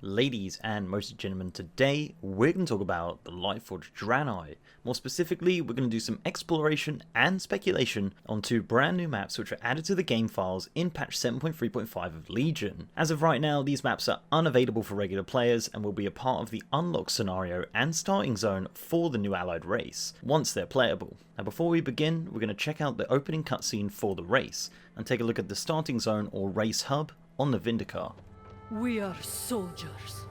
Ladies and most gentlemen, today we're going to talk about the Lightforged Draenei. More specifically, we're going to do some exploration and speculation on two brand new maps which were added to the game files in patch 7.3.5 of Legion. As of right now, these maps are unavailable for regular players and will be a part of the unlock scenario and starting zone for the new allied race, once they're playable. Now before we begin, we're going to check out the opening cutscene for the race, and take a look at the starting zone or race hub on the Vindicaar. We are soldiers.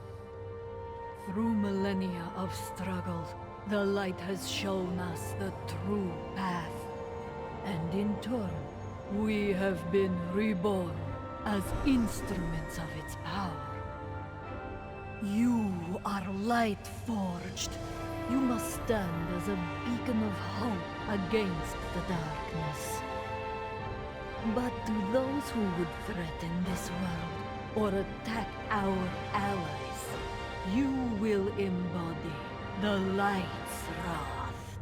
Through millennia of struggle, the light has shown us the true path. And in turn, we have been reborn as instruments of its power. You are Lightforged. You must stand as a beacon of hope against the darkness. But to those who would threaten this world, or attack our allies, you will embody the light's wrath.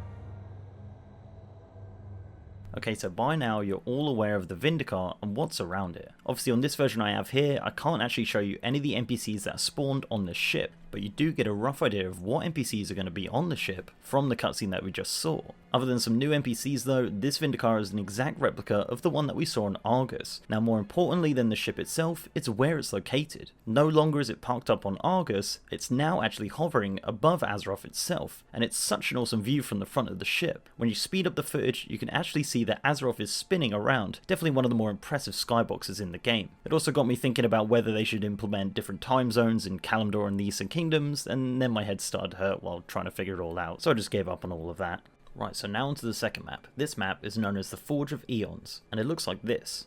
Okay, so by now you're all aware of the Vindicaar and what's around it. Obviously on this version I have here, I can't actually show you any of the NPCs that are spawned on the ship, but you do get a rough idea of what NPCs are going to be on the ship from the cutscene that we just saw. Other than some new NPCs though, this Vindicaar is an exact replica of the one that we saw on Argus. Now more importantly than the ship itself, it's where it's located. No longer is it parked up on Argus, it's now actually hovering above Azeroth itself, and it's such an awesome view from the front of the ship. When you speed up the footage, you can actually see that Azeroth is spinning around, definitely one of the more impressive skyboxes in the game. It also got me thinking about whether they should implement different time zones in Kalimdor and the Eastern Kingdoms, and then my head started to hurt while trying to figure it all out, so I just gave up on all of that. Right, so now onto the second map. This map is known as the Forge of Aeons, and it looks like this.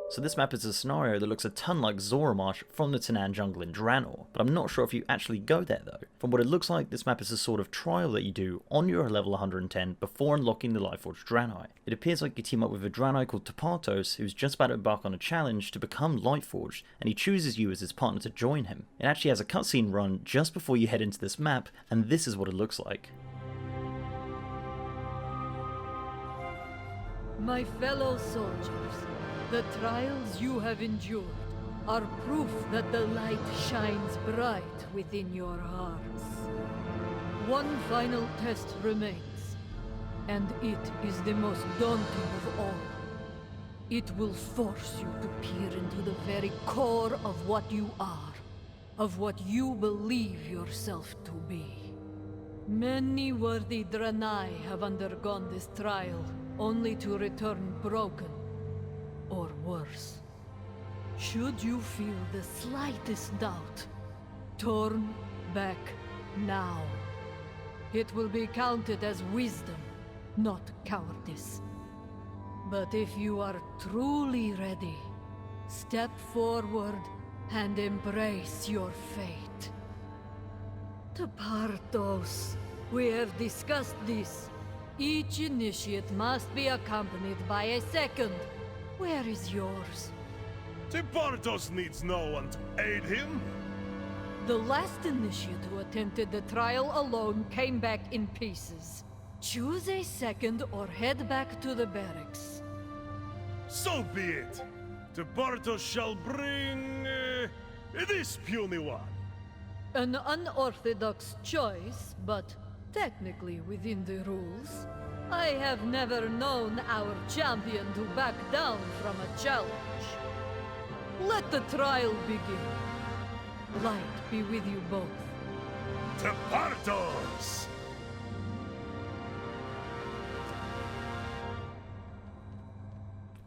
So this map is a scenario that looks a ton like Zoramarsh from the Tanan jungle in Draenor, but I'm not sure if you actually go there though. From what it looks like, this map is a sort of trial that you do on your level 110 before unlocking the Lightforged Draenei. It appears like you team up with a Draenei called Tapartos, who's just about to embark on a challenge to become Lightforged, and he chooses you as his partner to join him. It actually has a cutscene run just before you head into this map, and this is what it looks like. My fellow soldiers, the trials you have endured are proof that the light shines bright within your hearts. One final test remains, and it is the most daunting of all. It will force you to peer into the very core of what you are, of what you believe yourself to be. Many worthy Draenei have undergone this trial, only to return broken, or worse. Should you feel the slightest doubt, turn back now. It will be counted as wisdom, not cowardice. But if you are truly ready, step forward and embrace your fate. Tapartos, we have discussed this. Each initiate must be accompanied by a second. Where is yours? Tapartos needs no one to aid him. The last initiate who attempted the trial alone came back in pieces. Choose a second or head back to the barracks. So be it. Tapartos shall bring this puny one. An unorthodox choice, but technically within the rules. I have never known our champion to back down from a challenge. Let the trial begin. Light be with you both. Tapartos!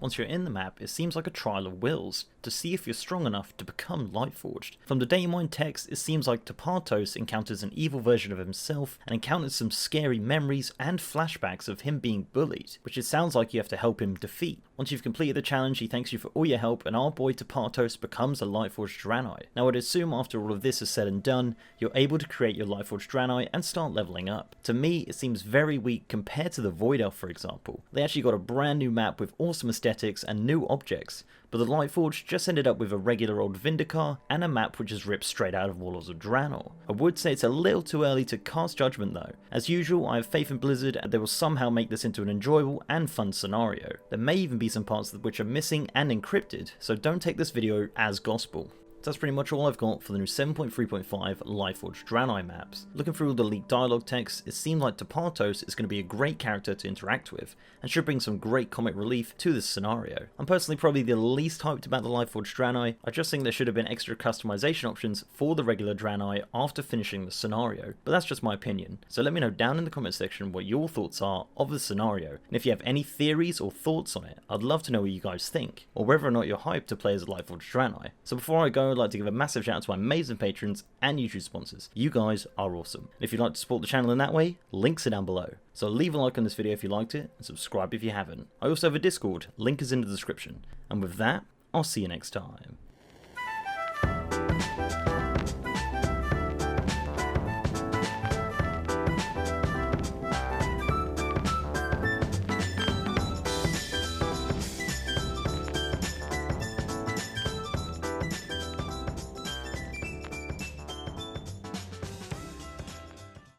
Once you're in the map, it seems like a trial of wills. To to see if you're strong enough to become Lightforged. From the Daemon text, it seems like Tapartos encounters an evil version of himself and encounters some scary memories and flashbacks of him being bullied, which it sounds like you have to help him defeat. Once you've completed the challenge, he thanks you for all your help, and our boy Tapartos becomes a Lightforged Draenei. Now I'd assume after all of this is said and done, you're able to create your Lightforged Draenei and start leveling up. To me, it seems very weak compared to the Void Elf, for example. They actually got a brand new map with awesome aesthetics and new objects, but the Lightforged just ended up with a regular old Vindicaar and a map which is ripped straight out of Warlords of Draenor. I would say it's a little too early to cast judgment though. As usual, I have faith in Blizzard and they will somehow make this into an enjoyable and fun scenario. There may even be some parts which are missing and encrypted, so don't take this video as gospel. So that's pretty much all I've got for the new 7.3.5 Lightforged Draenei maps. Looking through all the leaked dialogue text, it seemed like Tapartos is going to be a great character to interact with, and should bring some great comic relief to this scenario. I'm personally probably the least hyped about the Lightforged Draenei. I just think there should have been extra customization options for the regular Draenei after finishing the scenario, but that's just my opinion. So let me know down in the comment section what your thoughts are of the scenario, and if you have any theories or thoughts on it, I'd love to know what you guys think, or whether or not you're hyped to play as a Lightforged Draenei. So before I go, I'd like to give a massive shout out to my amazing patrons and YouTube sponsors. You guys are awesome. And if you'd like to support the channel in that way, links are down below. So leave a like on this video if you liked it, and subscribe if you haven't. I also have a Discord, link is in the description. And with that, I'll see you next time.